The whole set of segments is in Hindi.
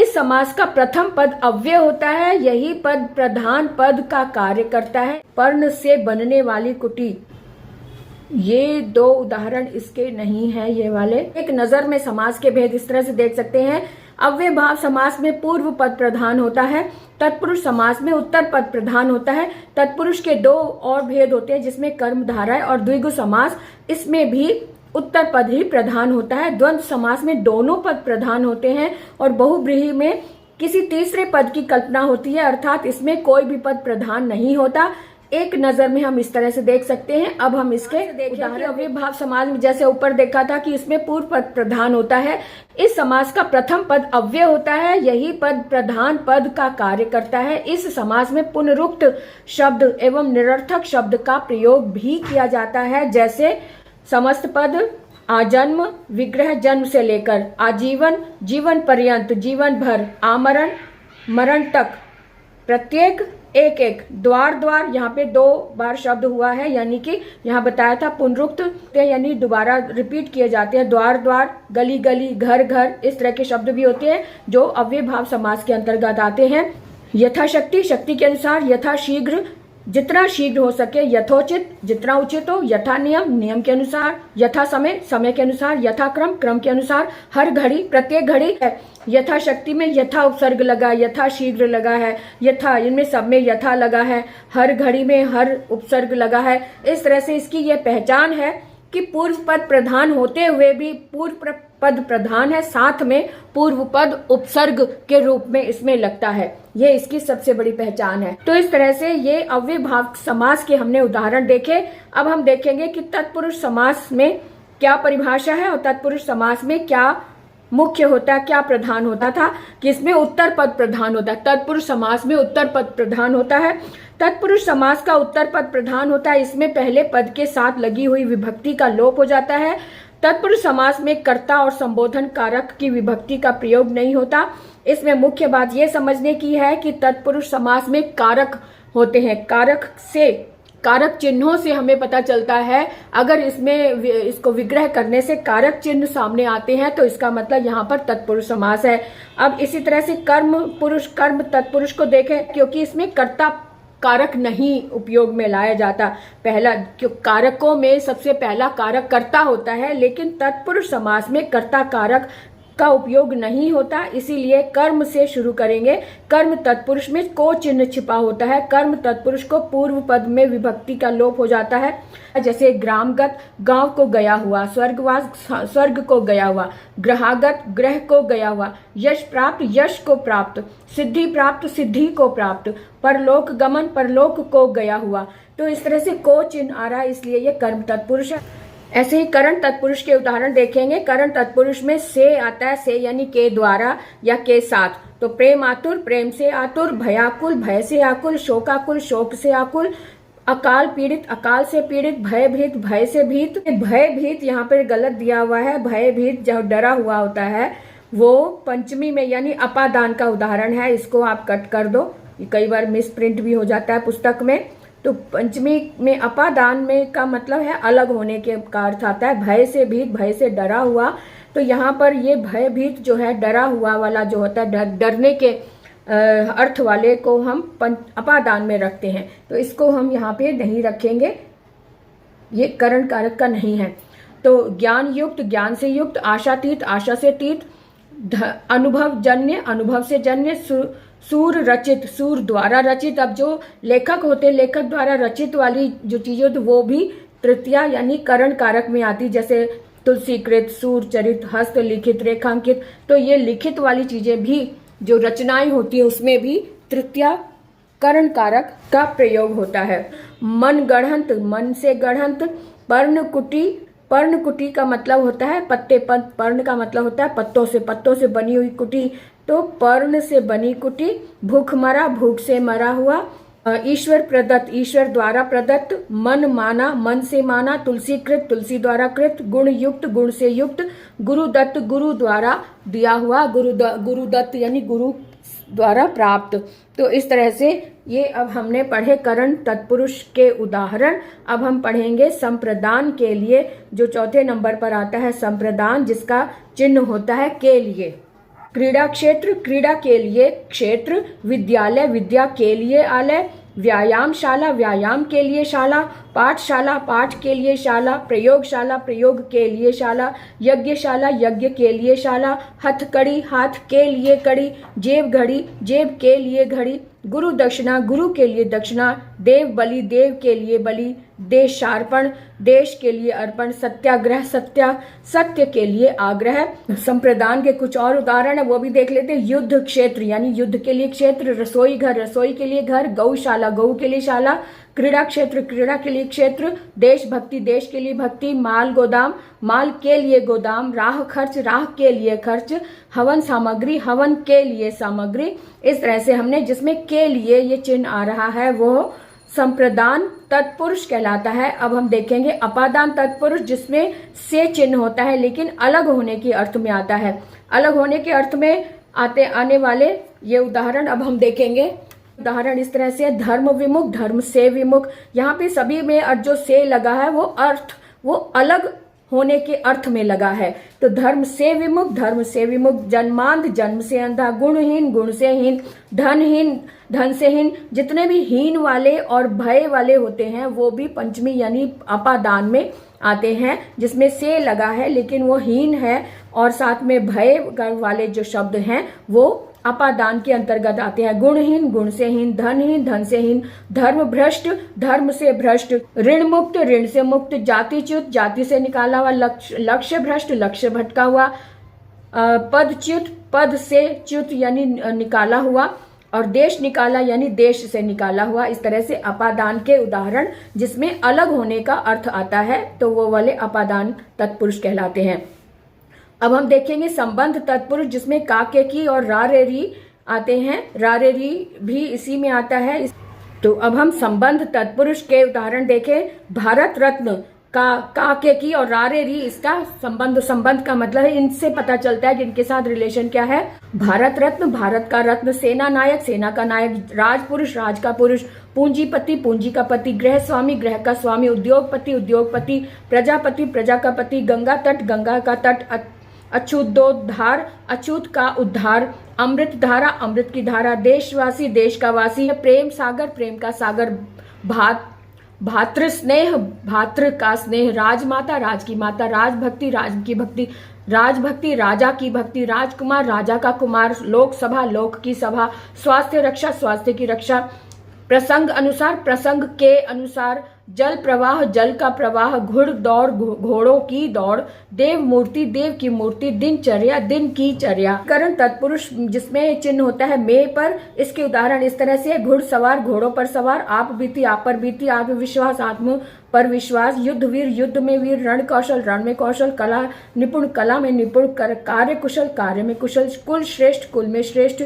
इस समास का प्रथम पद अव्यय होता है, यही पद प्रधान पद का कार्य करता है। पर्ण से बनने वाली कुटी, ये दो उदाहरण इसके नहीं है ये वाले। एक नजर में समास के भेद इस तरह से देख सकते हैं। अव्यय भाव समास में पूर्व पद प्रधान होता है, तत्पुरुष समास में उत्तर पद प्रधान होता है। तत्पुरुष के दो और भेद होते हैं जिसमें कर्मधारय और द्विगु समास, इसमें भी उत्तर पद ही प्रधान होता है। द्वंद्व समास में दोनों पद प्रधान होते हैं और बहुब्रीहि में किसी तीसरे पद की कल्पना होती है, अर्थात इसमें कोई भी पद प्रधान नहीं होता। एक नजर में हम इस तरह से देख सकते हैं। अब हम इसके उदाहरण अव्यय भाव समास में जैसे ऊपर देखा था कि इसमें पूर्व पद प्रधान होता है। इस समास का प्रथम पद अव्यय होता है, यही पद प्रधान पद का कार्य करता है। इस समास में पुनरुक्त शब्द एवं निरर्थक शब्द का प्रयोग भी किया जाता है, जैसे समस्त पद, आजन्म, विग्रह जन्म से लेकर आजीवन, जीवन पर्यंत, जीवन भर, आमरण, मरण तक, प्रत्येक, एक एक, द्वार द्वार, यहाँ पे दो बार शब्द हुआ है, यानी कि यहाँ बताया था पुनरुक्त यानी दोबारा रिपीट किए जाते हैं। द्वार द्वार, गली गली, घर घर, इस तरह के शब्द भी होते हैं जो अव्यय भाव समास के अंतर्गत आते हैं। यथाशक्ति, शक्ति के अनुसार, यथा शीघ्र, जितना शीघ्र हो सके, यथोचित, जितना उचित हो, यथा नियम, नियम के अनुसार, यथा समय, समय के अनुसार, यथा क्रम, क्रम के अनुसार, हर घड़ी, प्रत्येक घड़ी। यथाशक्ति में यथा उपसर्ग लगा, यथा शीघ्र लगा है, यथा, इनमें सब में यथा लगा है, हर घड़ी में हर उपसर्ग लगा है। इस तरह से इसकी यह पहचान है कि पूर्व पद प्रधान होते हुए भी पूर्व पद प्रधान है, साथ में पूर्व पद उपसर्ग के रूप में इसमें लगता है। ये इसकी सबसे बड़ी पहचान है। तो इस तरह से ये अव्यय भाव समास के हमने उदाहरण देखे। अब हम देखेंगे कि तत्पुरुष समास में क्या परिभाषा है और तत्पुरुष समास में क्या मुख्य होता है, क्या प्रधान होता था कि इसमें उत्तर पद प्रधान होता है। तत्पुरुष समास में उत्तर पद प्रधान होता है। तत्पुरुष समास का उत्तर पद प्रधान होता है, इसमें पहले पद के साथ लगी हुई विभक्ति का लोप हो जाता है। तत्पुरुष समास में कर्ता और संबोधन कारक की विभक्ति का प्रयोग नहीं होता। इसमें मुख्य बात यह समझने की है कि तत्पुरुष समास में कारक होते हैं। कारक चिन्हों से हमें पता चलता है, अगर इसमें इसको विग्रह करने से कारक चिन्ह सामने आते हैं तो इसका मतलब यहाँ पर तत्पुरुष समास है। अब इसी तरह से कर्म पुरुष, कर्म तत्पुरुष को देखें, क्योंकि इसमें कर्ता कारक नहीं उपयोग में लाया जाता। पहला कारकों में सबसे पहला कारक कर्ता होता है, लेकिन तत्पुरुष समास में कर्ता कारक का उपयोग नहीं होता, इसीलिए कर्म से शुरू करेंगे। कर्म तत्पुरुष में को चिन्ह छिपा होता है। कर्म तत्पुरुष को पूर्व पद में विभक्ति का लोप हो जाता है, जैसे ग्रामगत, गांव को गया हुआ, स्वर्गवास, स्वर्ग को गया हुआ, ग्रहागत, ग्रह को गया हुआ, यश प्राप्त, यश को प्राप्त, सिद्धि प्राप्त, सिद्धि को प्राप्त, परलोक गमन, परलोक को गया हुआ। तो इस तरह से को चिन्ह आ रहा है, इसलिए ये कर्म तत्पुरुष है। ऐसे ही करण तत्पुरुष के उदाहरण देखेंगे। करण तत्पुरुष में से आता है, से यानी के द्वारा या के साथ। तो प्रेम आतुर, प्रेम से आतुर, भयाकुल, भय से आकुल, शोकाकुल, शोक से आकुल, अकाल पीड़ित, अकाल से पीड़ित, भयभीत, भय से भीत। भयभीत यहाँ पर गलत दिया हुआ है। भयभीत जो डरा हुआ होता है वो पंचमी में यानी अपादान का उदाहरण है, इसको आप कट कर दो, कई बार मिस प्रिंट भी हो जाता है पुस्तक में। तो पंचमी में अपादान में का मतलब है अलग होने के का अर्थ आता है। भय से भीत, भय से डरा हुआ, तो यहाँ पर ये भयभीत जो है डरा हुआ वाला जो होता है, डरने के अर्थ वाले को हम अपादान में रखते हैं, तो इसको हम यहाँ पे नहीं रखेंगे, ये करण कारक का नहीं है। तो ज्ञान युक्त, ज्ञान से युक्त, आशातीत, आशा से तीत, अनुभव जन्य, अनुभव से जन्य, सूर रचित, सूर द्वारा रचित। अब जो लेखक होते, लेखक द्वारा रचित वाली जो चीजें होती वो भी तृतीया यानी करण कारक में आती, जैसे तुलसीकृत, सूर चरित, हस्त लिखित, रेखांकित। तो ये लिखित वाली चीजें भी जो रचनाएं होती है उसमें भी तृतीया करण कारक का प्रयोग होता है। मन गढ़ंत, मन से गढ़ंत। पर्णकुटी, पर्णकुटी का मतलब होता है पत्ते, पर्ण का मतलब होता है पत्तों से बनी हुई कुटी, तो पर्ण से बनी कुटी। भूख मरा, भूख से मरा हुआ। ईश्वर प्रदत्त, ईश्वर द्वारा प्रदत्त। मन माना, मन से माना। तुलसीकृत, तुलसी द्वारा कृत। गुण युक्त, गुण से युक्त। गुरुदत्त, गुरु द्वारा दिया हुआ। गुरुदत्त यानी गुरु द्वारा प्राप्त। तो इस तरह से ये अब हमने पढ़े करण तत्पुरुष के उदाहरण। अब हम पढ़ेंगे संप्रदान के लिए, जो चौथे नंबर पर आता है संप्रदान, जिसका चिन्ह होता है के लिए। क्रीड़ा क्षेत्र, क्रीड़ा के लिए क्षेत्र, विद्यालय, विद्या के लिए आलय, व्यायामशाला, व्यायाम के लिए शाला, पाठशाला, पाठ के लिए शाला, प्रयोगशाला, प्रयोग के लिए शाला, यज्ञशाला, यज्ञ के लिए शाला, हथकड़ी, हाथ के लिए कड़ी, जेब घड़ी, जेब के लिए घड़ी, गुरु दक्षिणा, गुरु के लिए दक्षिणा, देव बलि, देव के लिए बलि, देशार्पण, देश के लिए अर्पण, सत्याग्रह, सत्य के लिए आग्रह। संप्रदान के कुछ और उदाहरण है वो भी देख लेते हैं। युद्ध क्षेत्र यानी युद्ध के लिए क्षेत्र, रसोई घर, रसोई के लिए घर, गौशाला, गौ के लिए शाला, क्रीड़ा क्षेत्र, क्रीड़ा के लिए क्षेत्र, देशभक्ति, देश के लिए भक्ति, माल गोदाम, माल के लिए गोदाम, राह खर्च, राह के लिए खर्च, हवन सामग्री, हवन के लिए सामग्री। इस तरह से हमने जिसमें के लिए ये चिन्ह आ रहा है वो संप्रदान तत्पुरुष कहलाता है। अब हम देखेंगे अपादान तत्पुरुष जिसमें से चिन्ह होता है लेकिन अलग होने के अर्थ में आता है। अलग होने के अर्थ में आने वाले ये उदाहरण अब हम देखेंगे। उदाहरण इस तरह से धर्म विमुख, धर्म से विमुख। यहाँ पे सभी में जो से लगा है वो अर्थ वो अलग होने के अर्थ में लगा है। तो धर्म से विमुख, धर्म से विमुख, जन्मांध, जन्म से अंधा, गुणहीन, गुण से हीन, धनहीन, धन से हीन। जितने भी हीन वाले और भय वाले होते हैं वो भी पंचमी यानी अपादान में आते हैं, जिसमें से लगा है लेकिन वो हीन है और साथ में भय वाले जो शब्द हैं वो अपादान के अंतर्गत आते हैं। गुणहीन, गुण से हीन, धनहीन, धन से हीन, धर्म भ्रष्ट, धर्म से भ्रष्ट, ऋण मुक्त, ऋण से मुक्त, जातिच्युत, जाति से निकाला हुआ, लक्ष्य भ्रष्ट, लक्ष्य भटका हुआ, पदच्युत, पद से च्युत यानी निकाला हुआ, और देश निकाला यानी देश से निकाला हुआ। इस तरह से अपादान के उदाहरण जिसमें अलग होने का अर्थ आता है तो वो वाले अपादान तत्पुरुष कहलाते हैं। अब हम देखेंगे संबंध तत्पुरुष जिसमें का, के, की और रा, रे, री आते हैं। रा, रे, री भी इसी में आता है। तो अब हम संबंध तत्पुरुष के उदाहरण देखें। भारत रत्न, का, के, की और रा, रे, री इसका संबंध का मतलब है, इनसे पता चलता है कि इनके साथ रिलेशन क्या है। भारत रत्न, भारत का रत्न, सेना नायक, सेना का नायक, राजपुरुष, राज का पुरुष, पूंजीपति, पूंजी का पति, गृह स्वामी, ग्रह का स्वामी, उद्योगपति, उद्योगपति, प्रजापति, प्रजा का पति, गंगा तट, गंगा का तट, अछूतोद्धार, अछूत का उद्धार, अमृत धारा, अमृत की धारा, देशवासी, देश का वासी, प्रेम सागर, प्रेम का सागर, भातृ स्नेह, भातृ का स्नेह, राजमाता, राज की माता, राजभक्ति, राज की भक्ति, राजभक्ति, राजा की भक्ति, राजकुमार, राजा का कुमार, लोकसभा, लोक की सभा, स्वास्थ्य रक्षा, स्वास्थ्य की रक्षा, प्रसंग अनुसार, प्रसंग के अनुसार, जल प्रवाह, जल का प्रवाह, घुड़ दौड़, घोड़ों की दौड़, देव मूर्ति, देव की मूर्ति, दिनचर्या, दिन की चर्या। करण तत्पुरुष जिसमें चिन्ह होता है में पर। इसके उदाहरण इस तरह से घुड़सवार, घोड़ों पर सवार, आप बीती, आप पर बीती, आत्मविश्वास, आत्म पर विश्वास, युद्ध वीर, युद्ध में वीर, रण कौशल, रण में कौशल, कला निपुण, कला में निपुण, कार्य कुशल, कार्य में कुशल, कुल श्रेष्ठ, कुल में श्रेष्ठ,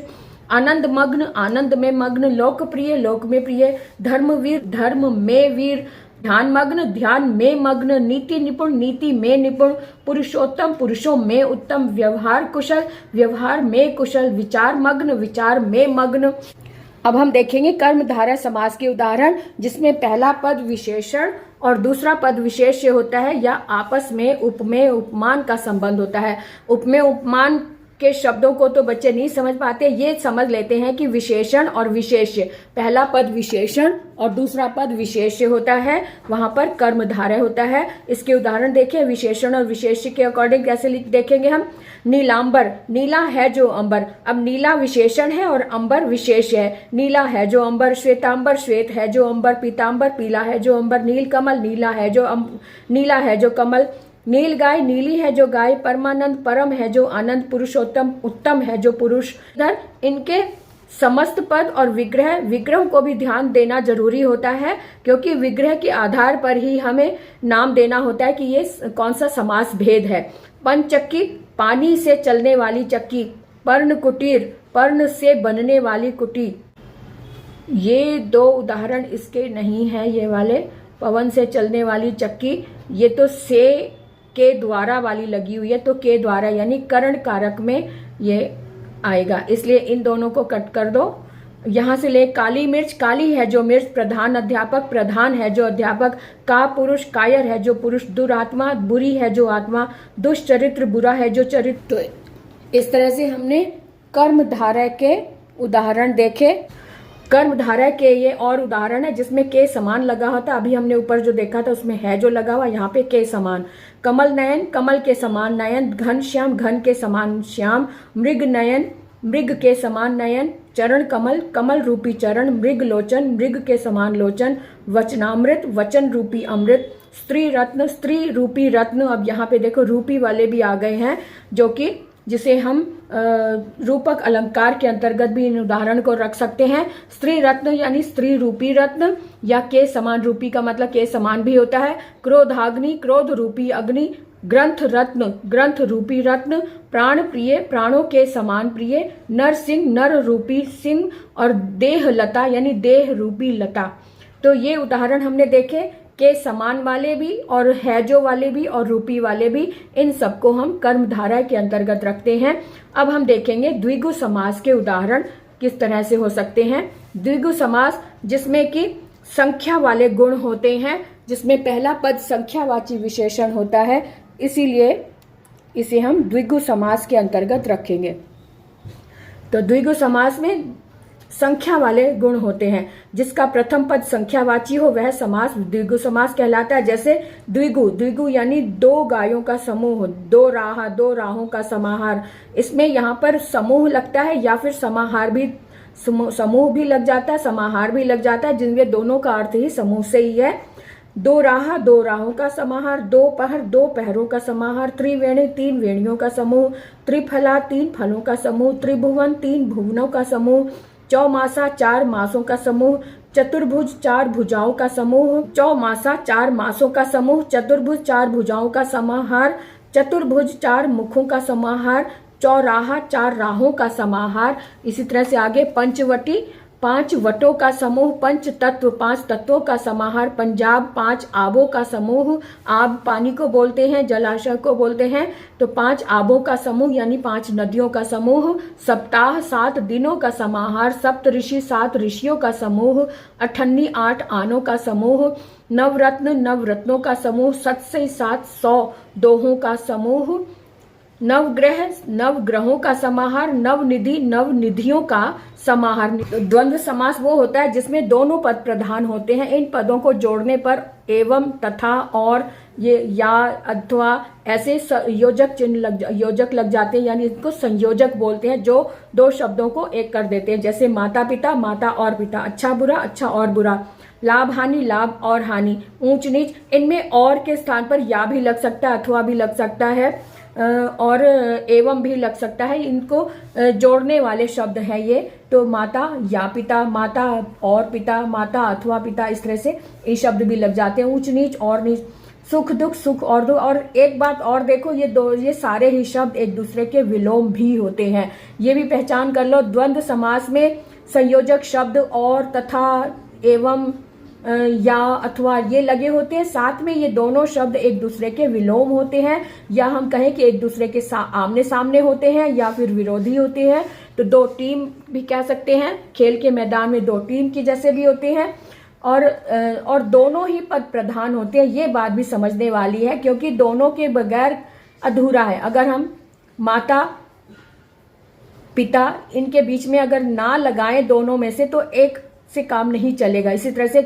आनंद मग्न, आनंद में मग्न, लोकप्रिय, लोक में प्रिय, धर्मवीर, धर्म में वीर, ध्यान मग्न, ध्यान में मग्न, नीति निपुण, नीति में निपुण, पुरुषोत्तम, पुरुषों में उत्तम, व्यवहार कुशल, व्यवहार में कुशल, विचार मग्न, विचार में मग्न। अब हम देखेंगे कर्मधारय समास के उदाहरण जिसमें पहला पद विशेषण और दूसरा पद विशेष्य होता है या आपस में उपमेय उपमान का संबंध होता है। उपमेय उपमान के शब्दों को तो बच्चे नहीं समझ पाते, ये समझ लेते हैं कि विशेषण और विशेष्य, पहला पद विशेषण और दूसरा पद विशेष्य होता है, वहां पर कर्मधारय होता है। इसके उदाहरण देखें विशेषण और विशेष्य के अकॉर्डिंग कैसे देखेंगे हम। नीलांबर, नीला है जो अंबर, अब नीला विशेषण है और अंबर विशेष है। नीला है जो अंबर, श्वेतांबर, श्वेत है जो अंबर, पीतांबर, पीला है जो अंबर, नील कमल, नीला है जो कमल, नील गाय, नीली है जो गाय, परमानंद, परम है जो आनंद, पुरुषोत्तम, उत्तम है जो पुरुष। इधर इनके समस्त पद और विग्रह को भी ध्यान देना जरूरी होता है क्योंकि विग्रह के आधार पर ही हमें नाम देना होता है कि ये कौन सा समास भेद है। पंचचक्की, पानी से चलने वाली चक्की, पर्ण कुटीर, पर्ण से बनने वाली कुटी। ये दो उदाहरण इसके नहीं है, ये वाले पवन से चलने वाली चक्की, ये तो से के द्वारा वाली लगी हुई है, तो के द्वारा यानी करण कारक में ये आएगा, इसलिए इन दोनों को कट कर दो। यहां से ले काली मिर्च, काली है जो मिर्च, प्रधान अध्यापक, प्रधान है जो अध्यापक, का पुरुष, कायर है जो पुरुष, दुरात्मा, बुरी है जो आत्मा, दुष्चरित्र, बुरा है जो चरित्र। इस तरह से हमने कर्मधारय के उदाहरण देखे। कर्मधारय के ये और उदाहरण है जिसमें के समान लगा होता। अभी हमने ऊपर जो देखा था उसमें है जो लगा हुआ, यहाँ पे के समान। कमल नयन, कमल के समान नयन। घन श्याम, घन के समान श्याम। मृग नयन, मृग के समान नयन। चरण कमल, कमल रूपी चरण। मृग लोचन, मृग के समान लोचन। वचनामृत, वचन रूपी अमृत। स्त्री रत्न, स्त्री रूपी रत्न। अब यहाँ पे देखो रूपी वाले भी आ गए हैं, जो कि जिसे हम रूपक अलंकार के अंतर्गत भी इन उदाहरण को रख सकते हैं। स्त्री रत्न यानी स्त्री रूपी रत्न, या के समान रूपी का मतलब के समान भी होता है। क्रोधाग्नि, क्रोध रूपी अग्नि। ग्रंथ रत्न, ग्रंथ रूपी रत्न। प्राण प्रिय, प्राणों के समान प्रिय। नर सिंह, नर रूपी सिंह। और देह लता यानी देह रूपी लता। तो ये उदाहरण हमने देखे के समान वाले भी और हैजो वाले भी और रूपी वाले भी, इन सबको हम कर्मधारय के अंतर्गत रखते हैं। अब हम देखेंगे द्विगु समास के उदाहरण किस तरह से हो सकते हैं। द्विगु समास जिसमें कि संख्या वाले गुण होते हैं, जिसमें पहला पद संख्यावाची विशेषण होता है, इसीलिए इसे हम द्विगु समास के अंतर्गत रखेंगे। तो द्विगु समास में संख्या वाले गुण होते हैं। जिसका प्रथम पद संख्यावाची हो वह समास द्विगु समास कहलाता है। जैसे द्विगु, द्विगु यानी दो गायों का समूह। दो राहों का समाहार। इसमें यहाँ पर समूह लगता है या फिर समाहार भी, समूह भी लग जाता है, समाहार भी लग जाता है, जिनमें दोनों का अर्थ ही समूह से ही है। दो राहों का समाहार। दो पहरों का समाहार। त्रिवेणी, तीन वेणियों का समूह। त्रिफला, तीन फलों का समूह। त्रिभुवन, तीन भुवनों का समूह। चौमासा, चार मासों का समूह। चतुर्भुज, चार भुजाओं का समूह। चौमासा, चार मासों का समूह। चतुर्भुज, चार भुजाओं का समाहार। चतुर्भुज, चार मुखों का समाहार। चौराहा, चार राहों का समाहार। इसी तरह से आगे पंचवटी, पांच वटों का समूह। पंच तत्व, पांच तत्वों का समाहार। पंजाब, पांच आबों का समूह। आब पानी को बोलते हैं, जलाशय को बोलते हैं। तो पांच आबों का समूह यानी पांच नदियों का समूह। सप्ताह, सात दिनों का समाहार। सप्तऋषि, सात ऋषियों का समूह। अठन्नी, आठ आनों का समूह। नवरत्न, नवरत्नों का समूह। 700 दोहों का समूह। नवग्रह, नवग्रहों का समाहार। नवनिधि, नवनिधियों का समाहार। द्वंद्व समास वो होता है जिसमें दोनों पद प्रधान होते हैं। इन पदों को जोड़ने पर एवं, तथा, और, ये, या, अथवा ऐसे योजक चिन्ह योजक लग जाते हैं, यानी इनको संयोजक बोलते हैं, जो दो शब्दों को एक कर देते हैं। जैसे माता पिता, माता और पिता। अच्छा बुरा, अच्छा और बुरा। लाभ हानि, लाभ और हानि। ऊंच नीच, इनमें और के स्थान पर या भी लग सकता है, अथवा भी लग सकता है, और एवं भी लग सकता है। इनको जोड़ने वाले शब्द हैं ये। तो माता या पिता, माता और पिता, माता अथवा पिता, इस तरह से ये शब्द भी लग जाते हैं। ऊंच नीच और नीच। सुख दुख, सुख और दुख। और एक बात और देखो, ये सारे ही शब्द एक दूसरे के विलोम भी होते हैं। ये भी पहचान कर लो। द्वंद्व समास में संयोजक शब्द और, तथा, एवं, या, अथवा ये लगे होते हैं। साथ में ये दोनों शब्द एक दूसरे के विलोम होते हैं, या हम कहें कि एक दूसरे के आमने सामने होते हैं, या फिर विरोधी होते हैं। तो दो टीम भी कह सकते हैं। खेल के मैदान में दो टीम की जैसे भी होते हैं। और दोनों ही पद प्रधान होते हैं। ये बात भी समझने वाली है, क्योंकि दोनों के बगैर अधूरा है। अगर हम माता पिता इनके बीच में अगर ना लगाएं दोनों में से, तो एक से काम नहीं चलेगा। इसी तरह से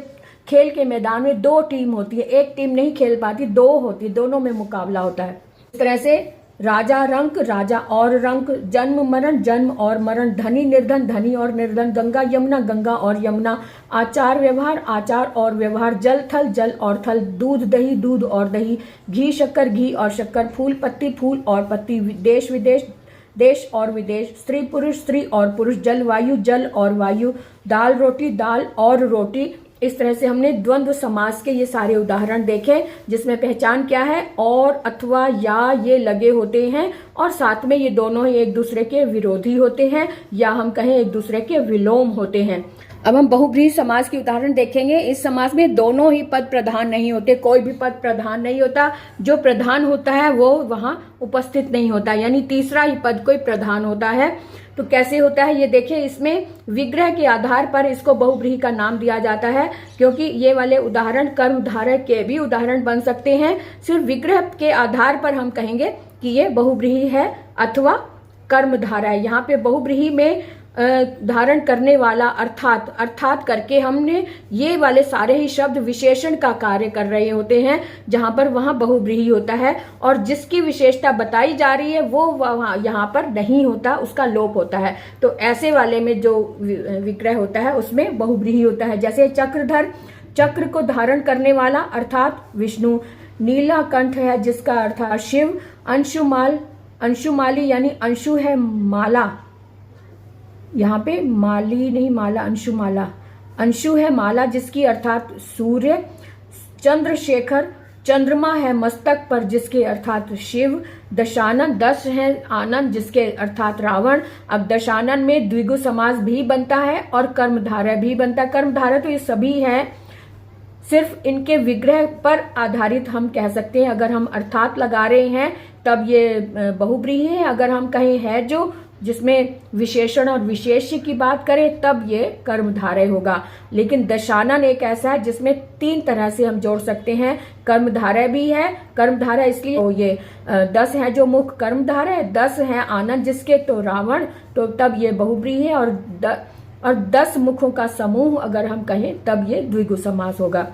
खेल के मैदान में दो टीम होती है, एक टीम नहीं खेल पाती, दो होती है, दोनों में मुकाबला होता है। इस तरह से राजा रंक, राजा और रंक। जन्म मरण, जन्म और मरण। धनी निर्धन, धनी और निर्धन। गंगा यमुना, गंगा और यमुना। आचार व्यवहार, आचार और व्यवहार। जल थल, जल और थल। दूध दही, दूध और दही। घी शक्कर, घी और शक्कर। फूल पत्ती, फूल और पत्ती। देश विदेश, देश और विदेश। स्त्री पुरुष, स्त्री और पुरुष। जलवायु, जल और वायु। दाल रोटी, दाल और रोटी। इस तरह से हमने द्वंद्व समास के ये सारे उदाहरण देखे, जिसमें पहचान क्या है, और, अथवा, या ये लगे होते हैं, और साथ में ये दोनों ही एक दूसरे के विरोधी होते हैं, या हम कहें एक दूसरे के विलोम होते हैं। अब हम बहुब्रीहि समास के उदाहरण देखेंगे। इस समास में दोनों ही पद प्रधान नहीं होते, कोई भी पद प्रधान नहीं होता। जो प्रधान होता है वो वहां उपस्थित नहीं होता, यानी तीसरा ही पद कोई प्रधान होता है। तो कैसे होता है ये देखिए। इसमें विग्रह के आधार पर इसको बहुब्रीहि का नाम दिया जाता है, क्योंकि ये वाले उदाहरण कर्मधारय के भी उदाहरण बन सकते हैं। सिर्फ विग्रह के आधार पर हम कहेंगे कि ये बहुब्रीहि है, अथवा कर्मधारय। यहाँ पे बहुव्रीहि में धारण करने वाला अर्थात करके हमने ये वाले सारे ही शब्द विशेषण का कार्य कर रहे होते हैं, जहां पर वहां बहुव्रीहि होता है और जिसकी विशेषता बताई जा रही है वो वहां यहाँ पर नहीं होता, उसका लोप होता है। तो ऐसे वाले में जो विग्रह होता है उसमें बहुव्रीहि होता है। जैसे चक्रधर, चक्र को धारण करने वाला अर्थात विष्णु। नीलकंठ है जिसका अर्थात शिव। अंशुमाली यानी अंशु है माला, यहाँ पे माली नहीं माला, अंशुमाला, अंशु है माला जिसकी अर्थात सूर्य। चंद्रशेखर, चंद्रमा है मस्तक पर जिसके अर्थात शिव। दशानन, दश है आनंद जिसके अर्थात रावण। अब दशानन में द्विगु समास भी बनता है और कर्मधारय भी बनता है। कर्मधारय तो ये सभी है, सिर्फ इनके विग्रह पर आधारित हम कह सकते हैं। अगर हम अर्थात लगा रहे हैं तब ये बहुव्रीहि है, अगर हम कहें है जो जिसमें विशेषण और विशेष्य की बात करें तब ये कर्मधारय होगा। लेकिन दशानन एक ऐसा है जिसमें 3 तरह से हम जोड़ सकते हैं, कर्मधारय भी है। कर्मधारय इसलिए तो ये 10 है जो मुख कर्मधारय, 10 है आनंद जिसके तो रावण, तो तब ये बहुव्रीहि है। और 10 मुखों का समूह अगर हम कहें तब ये द्विगु समास होगा।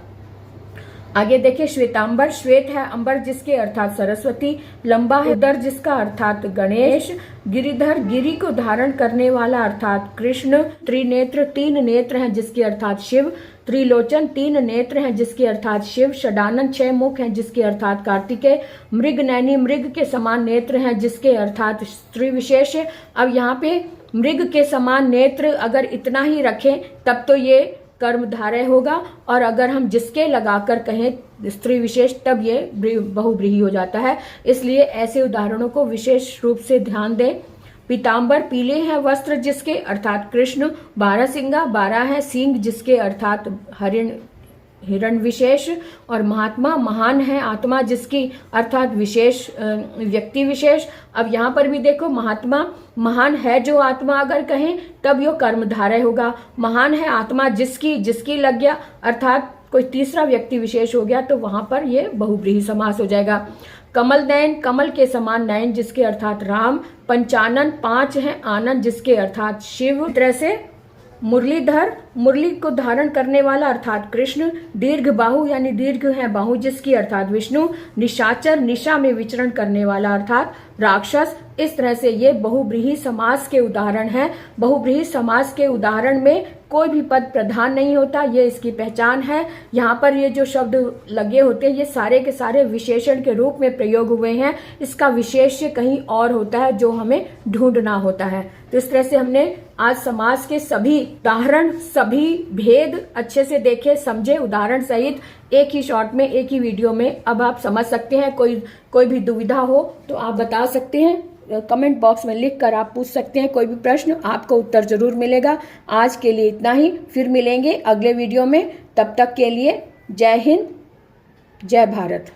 आगे देखिए श्वेतांबर, श्वेत है अंबर जिसके अर्थात सरस्वती। लंबा है उदर जिसका अर्थात गणेश। गिरिधर, गिरि को धारण करने वाला अर्थात कृष्ण। त्रिनेत्र, 3 नेत्र हैं जिसके अर्थात शिव। त्रिलोचन, 3 नेत्र हैं जिसके अर्थात शिव। षडानन, 6 मुख हैं जिसके अर्थात कार्तिकेय। मृगनयनी, मृग के समान नेत्र हैं जिसके अर्थात स्त्री विशेष। अब यहाँ पे मृग के समान नेत्र अगर इतना ही रखें तब तो ये कर्मधारय होगा, और अगर हम जिसके लगाकर कहें स्त्री विशेष तब ये बहुव्रीहि हो जाता है। इसलिए ऐसे उदाहरणों को विशेष रूप से ध्यान दें। पीताम्बर, पीले हैं वस्त्र जिसके अर्थात कृष्ण। 12 सिंगा, 12 है सींग जिसके अर्थात हिरण विशेष। और महात्मा, महान है आत्मा जिसकी अर्थात विशेष व्यक्ति विशेष। अब यहाँ पर भी देखो महात्मा, महान है जो आत्मा अगर कहें तब यो कर्मधारय होगा। महान है आत्मा जिसकी लग गया अर्थात कोई तीसरा व्यक्ति विशेष हो गया तो वहां पर ये बहुव्रीहि समास हो जाएगा। कमल नयन, कमल के समान नयन जिसके अर्थात राम। पंचानन, 5 है आनंद जिसके अर्थात शिव। इस तरह से मुरलीधर, मुरली को धारण करने वाला अर्थात कृष्ण। दीर्घ बाहु यानी दीर्घ है बाहु जिसकी अर्थात विष्णु। निशाचर, निशा में विचरण करने वाला अर्थात राक्षस। इस तरह से ये बहुव्रीहि समास के उदाहरण हैं। बहुव्रीहि समास के उदाहरण में कोई भी पद प्रधान नहीं होता, ये इसकी पहचान है। यहाँ पर ये जो शब्द लगे होते हैं ये सारे के सारे विशेषण के रूप में प्रयोग हुए हैं। इसका विशेष्य कहीं और होता है जो हमें ढूंढना होता है। तो इस तरह से हमने आज समास के सभी उदाहरण, सभी भेद अच्छे से देखे, समझे उदाहरण सहित एक ही शॉट में, एक ही वीडियो में। अब आप समझ सकते हैं। कोई भी दुविधा हो तो आप बता सकते हैं, कमेंट बॉक्स में लिख कर आप पूछ सकते हैं कोई भी प्रश्न, आपको उत्तर जरूर मिलेगा। आज के लिए इतना ही, फिर मिलेंगे अगले वीडियो में। तब तक के लिए जय हिंद, जय भारत।